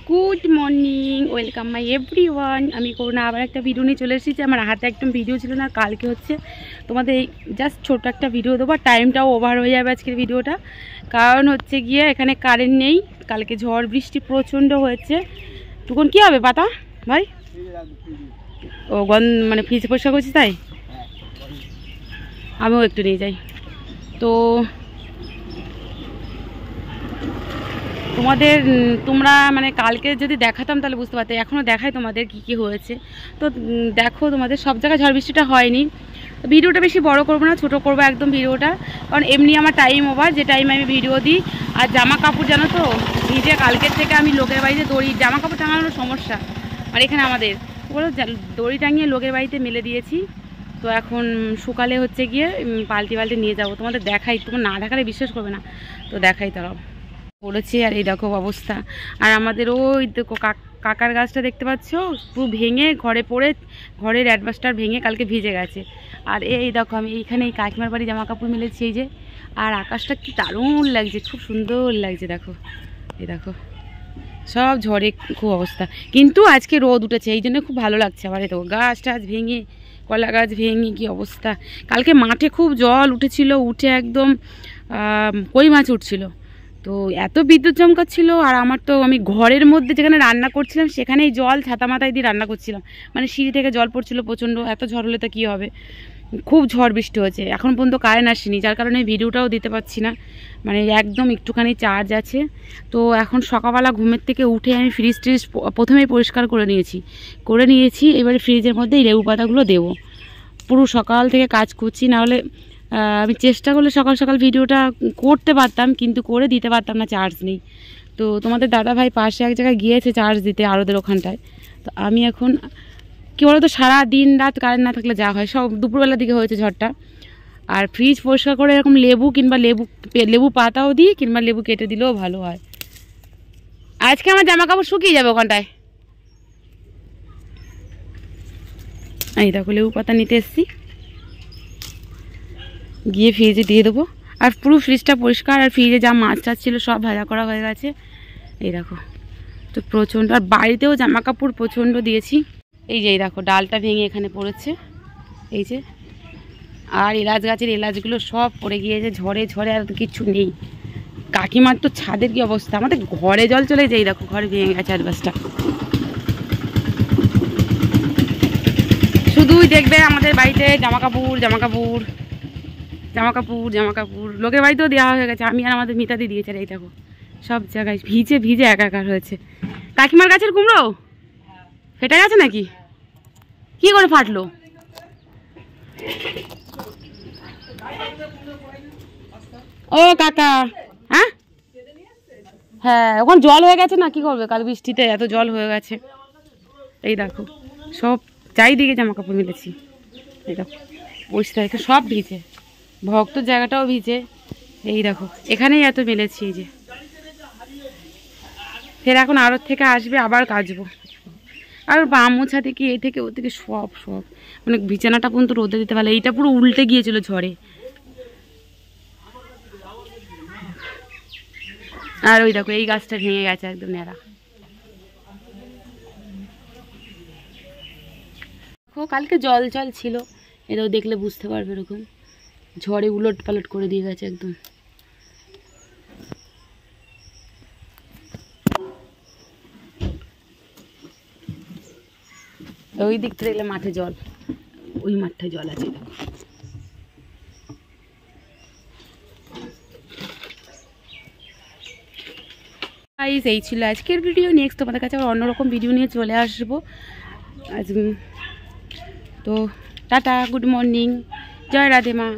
Good morning, welcome my everyone. আমি করুণা আবার একটা ভিডিও নিয়ে চলে এসেছি। আমার হাতে একদম ভিডিও ছিল না, কালকে হচ্ছে তোমাদের জাস্ট ছোট একটা ভিডিও দেবো। টাইমটাও ওভার হয়ে যাবে আজকের ভিডিওটা, কারণ হচ্ছে গিয়ে এখানে কারেন্ট নেই। কালকে ঝড় বৃষ্টি প্রচণ্ড হয়েছে। তখন কী হবে পাতা ভাই? ও মানে ফ্রিজ পরিষ্কার করছি, তাই আমিও একটু নিয়ে যাই। তো তোমরা মানে কালকে যদি দেখাতাম তাহলে বুঝতে পারতে। এখনও দেখাই তোমাদের কি কি হয়েছে। তো দেখো, তোমাদের সব জায়গায় ঝড় বৃষ্টিটা হয়নি। ভিডিওটা বেশি বড় করবো না, ছোটো করবো একদম ভিডিওটা, কারণ এমনি আমার টাইম ওভার। যে টাইমে আমি ভিডিও দিই। আর জামা কাপড় জানো তো ভিজে, কালকের থেকে আমি লোকের বাড়িতে দড়ি জামা কাপড় টাঙানোর সমস্যা। আর এখানে আমাদের বলো দড়ি টাঙিয়ে লোকের বাড়িতে মেলে দিয়েছি। তো এখন সকালে হচ্ছে গিয়ে পাল্টে নিয়ে যাবো। তোমাদের দেখাই, তোমার না দেখালে বিশ্বাস করবে না, তো দেখাই তারাও পড়েছে। আর এই দেখো অবস্থা। আর আমাদের ওই দেখো কাকার গাছটা দেখতে পাচ্ছ, পুরো ভেঙে ঘরে পড়ে, ঘরের অ্যাডভাস্টার ভেঙে কালকে ভিজে গেছে। আর এই দেখো আমি এইখানে এই কাকিমার বাড়ি জামা কাপড় মেলেছি এই যে। আর আকাশটা কি দারুণ লাগছে, খুব সুন্দর লাগছে। দেখো এই দেখো সব ঝড়ে খুব অবস্থা, কিন্তু আজকে রোদ উঠেছে, এই জন্য খুব ভালো লাগছে। আবার এই দেখো গাছ টাছ ভেঙে, কলা গাছ ভেঙে কি অবস্থা। কালকে মাঠে খুব জল উঠেছিল, উঠে একদম কই মাছ উঠছিল। তো এত বিদ্যুৎ চমকাচ্ছিল। আর আমার তো আমি ঘরের মধ্যে যেখানে রান্না করছিলাম সেখানেই জল ছাতা মাথায় দিয়ে রান্না করছিলাম, মানে সিঁড়ি থেকে জল পড়ছিল প্রচণ্ড। এত ঝড় হলে তো কী হবে। খুব ঝড় বৃষ্টি হয়েছে, এখন পর্যন্ত কারেন্ট আসেনি, যার কারণে ভিডিওটাও দিতে পারছি না। মানে একদম একটুখানি চার্জ আছে। তো এখন সকালবেলা ঘুমের থেকে উঠে আমি ফ্রিজ ট্রিজ প্রথমেই পরিষ্কার করে নিয়েছি। এবারে ফ্রিজের মধ্যে এই লেবু পাতাগুলো দেবো। পুরো সকাল থেকে কাজ করছি, নাহলে আমি চেষ্টা করলে সকাল সকাল ভিডিওটা করতে পারতাম, কিন্তু করে দিতে পারতাম না, চার্জ নেই। তো তোমাদের দাদা ভাই পাশে এক জায়গায় গিয়েছে চার্জ দিতে, আরোদের ওখানটায়। তো আমি এখন কী বলতো, সারা দিন রাত কারেন্ট না থাকলে যা হয়, সব দুপুরবেলার দিকে হয়েছে ঝড়টা। আর ফ্রিজ পরিষ্কার করে এরকম লেবু কিংবা লেবু পাতাও দিই, কিংবা লেবু কেটে দিলেও ভালো হয়। আজকে আমার জামা কাপড় শুকিয়ে যাবে ওখানটায়। এই দেখো লেবু পাতা নিতে এসছি, গিয়ে ফ্রিজে দিয়ে দেবো। আর পুরো ফ্রিজটা পরিষ্কার, আর ফ্রিজে যা মাছ টাছ ছিল সব ভাজা করা হয়ে গেছে। এই দেখো তো প্রচণ্ড। আর বাড়িতেও জামা কাপড় প্রচণ্ড দিয়েছি। এই যে এই দেখো ডালটা ভেঙে এখানে পড়েছে, এই যে। আর এলাচ গাছের এলাচগুলো সব পড়ে গিয়েছে ঝড়ে, আর কিছু নেই। কাকিমার তো ছাদের কি অবস্থা, আমাদের ঘরে জল চলে যায়। এই দেখো ঘরে ভেঙে গেছে অ্যাডভাস্টার। শুধুই দেখবে আমাদের বাড়িতে জামা কাপড় লোকের বাড়িতেও দেওয়া হয়ে গেছে। আমি আর আমাদের মিতাদি দিয়েছে। এই দেখো সব জায়গায় ভিজে একাকার হয়েছে। কাকিমার গাছের কুমড়ো ফেটে গেছে নাকি, কি করে ফাটলো? ও কাকা, হ্যাঁ ওখানে জল হয়ে গেছে না, কি করবে, কাল বৃষ্টিতে এত জল হয়ে গেছে। এই দেখো সব চারিদিকে জামা কাপড় মিলেছি। এই দেখো পরিষ্কার, সব ভিজে, ভক্ত জায়গাটাও ভিজে। এই দেখো এখানেই এত মেলেছি, এই যে। ফের এখন আড়ত থেকে আসবে, আবার কাচবো। আর বাম মোছা থেকে এই থেকে ও থেকে সব মানে বিছানাটা পর্যন্ত রোদে দিতে পারলে। এইটা পুরো উল্টে গিয়েছিল ঝড়ে। আর ওই দেখো এই গাছটা ভেঙে গেছে একদম ন্যাড়া। কালকে জল ছিল, এটাও দেখলে বুঝতে পারবে। এরকম ঝড়ে উলট পালট করে দিয়ে গেছে একদম। ওই দিকটা দেখলে মাঠে জল, ওই মাঠটায় জল আছে। এই ছিল আজকের ভিডিও। নেক্সট তোমাদের কাছে আবার অন্যরকম ভিডিও নিয়ে চলে আসবো আজ। তো টাটা, গুড মর্নিং, জয় রাধে মা।